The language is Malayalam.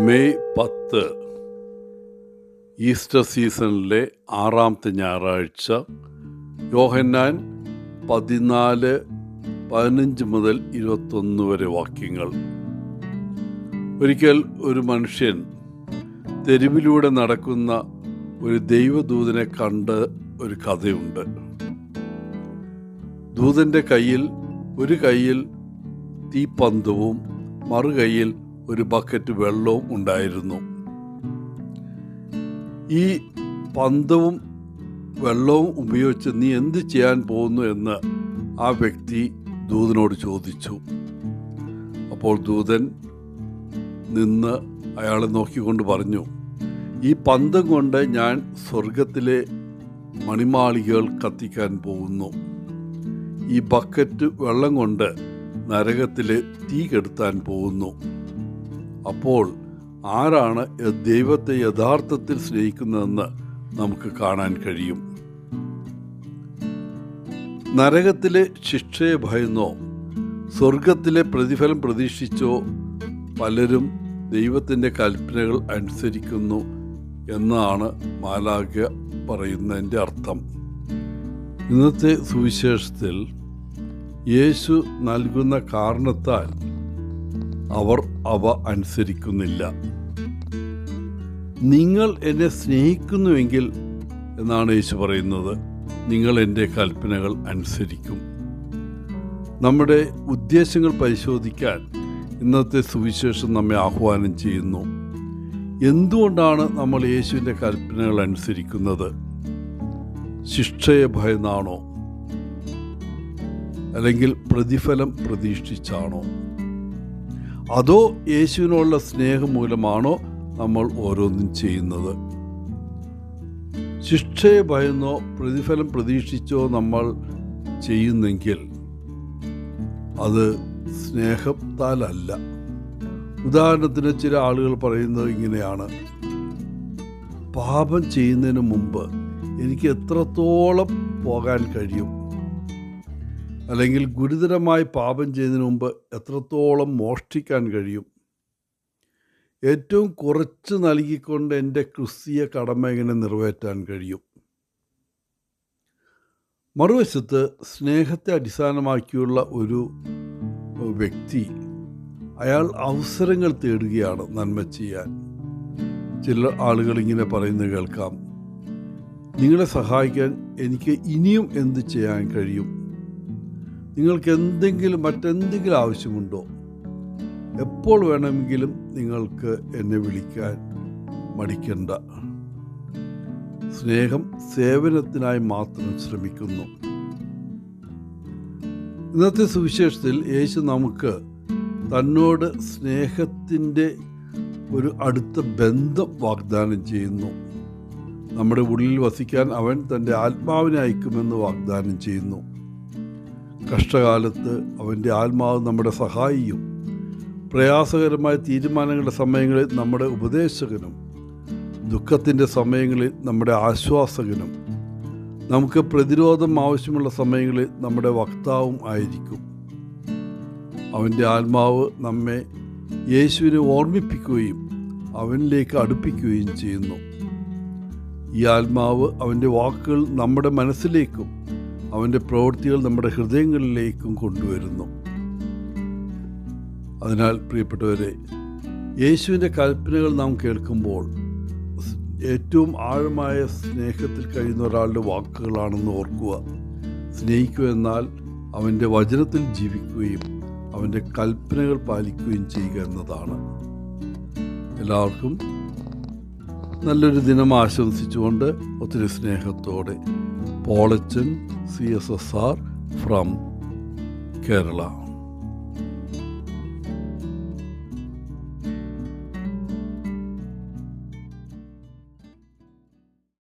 മെയ് 10 ഈസ്റ്റർ സീസണിലെ 6ാമത്തെ ഞായറാഴ്ച. യോഹന്നാൻ 14:15 മുതൽ 21 വരെ വാക്യങ്ങൾ. ഒരിക്കൽ ഒരു മനുഷ്യൻ തെരുവിലൂടെ നടക്കുന്ന ഒരു ദൈവദൂതനെ കണ്ട് ഒരു കഥയുണ്ട്. ദൂതൻ്റെ കയ്യിൽ ഒരു കയ്യിൽ തീപ്പന്തവും മറുകൈയിൽ ഒരു ബക്കറ്റ് വെള്ളവും ഉണ്ടായിരുന്നു. ഈ പന്തവും വെള്ളവും ഉപയോഗിച്ച് നീ എന്ത് ചെയ്യാൻ പോകുന്നു എന്ന് ആ വ്യക്തി ദൂതനോട് ചോദിച്ചു. അപ്പോൾ ദൂതൻ നിന്ന് അയാളെ നോക്കിക്കൊണ്ട് പറഞ്ഞു, ഈ പന്തം കൊണ്ട് ഞാൻ സ്വർഗത്തിലെ മണിമാളികകൾ കത്തിക്കാൻ പോകുന്നു. ഈ ബക്കറ്റ് വെള്ളം കൊണ്ട് നരകത്തിലെ തീ കെടുത്താൻ പോകുന്നു. അപ്പോൾ ആരാണ് ദൈവത്തെ യഥാർത്ഥത്തിൽ സ്നേഹിക്കുന്നതെന്ന് നമുക്ക് കാണാൻ കഴിയും. നരകത്തിലെ ശിക്ഷയെ ഭയന്നോ സ്വർഗത്തിലെ പ്രതിഫലം പ്രതീക്ഷിച്ചോ പലരും ദൈവത്തിൻ്റെ കൽപ്പനകൾ അനുസരിക്കുന്നു എന്നാണ് മാലാഖ പറയുന്നതിൻ്റെ അർത്ഥം. ഇന്നത്തെ സുവിശേഷത്തിൽ യേശു നൽകുന്ന കാരണത്താൽ അവർ അവ അനുസരിക്കുന്നില്ല. നിങ്ങൾ എന്നെ സ്നേഹിക്കുന്നുവെങ്കിൽ എന്നാണ് യേശു പറയുന്നത്, നിങ്ങൾ എൻ്റെ കൽപ്പനകൾ അനുസരിക്കും. നമ്മുടെ ഉദ്ദേശങ്ങൾ പരിശോധിക്കാൻ ഇന്നത്തെ സുവിശേഷം നമ്മെ ആഹ്വാനം ചെയ്യുന്നു. എന്തുകൊണ്ടാണ് നമ്മൾ യേശുവിൻ്റെ കൽപ്പനകൾ അനുസരിക്കുന്നത്? ശിക്ഷയെ ഭയന്നാണോ? അല്ലെങ്കിൽ പ്രതിഫലം പ്രതീക്ഷിച്ചാണോ? അതോ യേശുവിനുള്ള സ്നേഹം മൂലമാണോ നമ്മൾ ഓരോന്നും ചെയ്യുന്നത്? ശിക്ഷയെ ഭയന്നോ പ്രതിഫലം പ്രതീക്ഷിച്ചോ നമ്മൾ ചെയ്യുന്നെങ്കിൽ അത് സ്നേഹത്താലല്ല. ഉദാഹരണത്തിന് ചില ആളുകൾ പറയുന്നത് ഇങ്ങനെയാണ്: പാപം ചെയ്യുന്നതിന് മുമ്പ് എനിക്ക് എത്രത്തോളം പോകാൻ കഴിയും, അല്ലെങ്കിൽ ഗുരുതരമായി പാപം ചെയ്യുന്നതിന് മുമ്പ് എത്രത്തോളം മോഷ്ടിക്കാൻ കഴിയും, ഏറ്റവും കുറച്ച് നൽകിക്കൊണ്ട് എൻ്റെ ക്രിസ്തീയ കടമ എങ്ങനെ നിറവേറ്റാൻ കഴിയും. മറുവശത്ത് സ്നേഹത്തെ അടിസ്ഥാനമാക്കിയുള്ള ഒരു വ്യക്തി, അയാൾ അവസരങ്ങൾ തേടുകയാണ് നന്മ ചെയ്യാൻ. ചില ആളുകൾ ഇങ്ങനെ പറയുന്നത് കേൾക്കാം: നിങ്ങളെ സഹായിക്കാൻ എനിക്ക് ഇനിയും എന്ത് ചെയ്യാൻ കഴിയും? നിങ്ങൾക്ക് മറ്റെന്തെങ്കിലും ആവശ്യമുണ്ടോ? എപ്പോൾ വേണമെങ്കിലും നിങ്ങൾക്ക് എന്നെ വിളിക്കാൻ മടിക്കണ്ട. സ്നേഹം സേവനത്തിനായി മാത്രം ശ്രമിക്കുന്നു. ഇന്നത്തെ സുവിശേഷത്തിൽ യേശു നമുക്ക് തന്നോട് സ്നേഹത്തിൻ്റെ ഒരു അടുത്ത ബന്ധം വാഗ്ദാനം ചെയ്യുന്നു. നമ്മുടെ ഉള്ളിൽ വസിക്കാൻ അവൻ തൻ്റെ ആത്മാവിനെ അയക്കുമെന്ന് വാഗ്ദാനം ചെയ്യുന്നു. കഷ്ടകാലത്ത് അവൻ്റെ ആത്മാവ് നമ്മുടെ സഹായിയും, പ്രയാസകരമായ തീരുമാനങ്ങളുടെ സമയങ്ങളിൽ നമ്മുടെ ഉപദേശകനും, ദുഃഖത്തിൻ്റെ സമയങ്ങളിൽ നമ്മുടെ ആശ്വാസകനും, നമുക്ക് പ്രതിരോധം ആവശ്യമുള്ള സമയങ്ങളിൽ നമ്മുടെ വക്താവും ആയിരിക്കും. അവൻ്റെ ആത്മാവ് നമ്മെ യേശുവിനെ ഓർമ്മിപ്പിക്കുകയും അവനിലേക്ക് അടുപ്പിക്കുകയും ചെയ്യുന്നു. ഈ ആത്മാവ് അവൻ്റെ വാക്കുകൾ നമ്മുടെ മനസ്സിലേക്കും അവൻ്റെ പ്രവൃത്തികൾ നമ്മുടെ ഹൃദയങ്ങളിലേക്കും കൊണ്ടുവരുന്നു. അതിനാൽ പ്രിയപ്പെട്ടവരെ, യേശുവിൻ്റെ കൽപ്പനകൾ നാം കേൾക്കുമ്പോൾ ഏറ്റവും ആഴമായ സ്നേഹത്തിൽ കഴിയുന്ന ഒരാളുടെ വാക്കുകളാണെന്ന് ഓർക്കുക. സ്നേഹിക്കുക എന്നാൽ അവൻ്റെ വചനത്തിൽ ജീവിക്കുകയും അവൻ്റെ കൽപ്പനകൾ പാലിക്കുകയും ചെയ്യുക എന്നതാണ്. എല്ലാവർക്കും നല്ലൊരു ദിനം ആശംസിച്ചുകൊണ്ട് ഒത്തിരി സ്നേഹത്തോടെ പോളച്ചൻ CSSR ഫ്രം കേരള.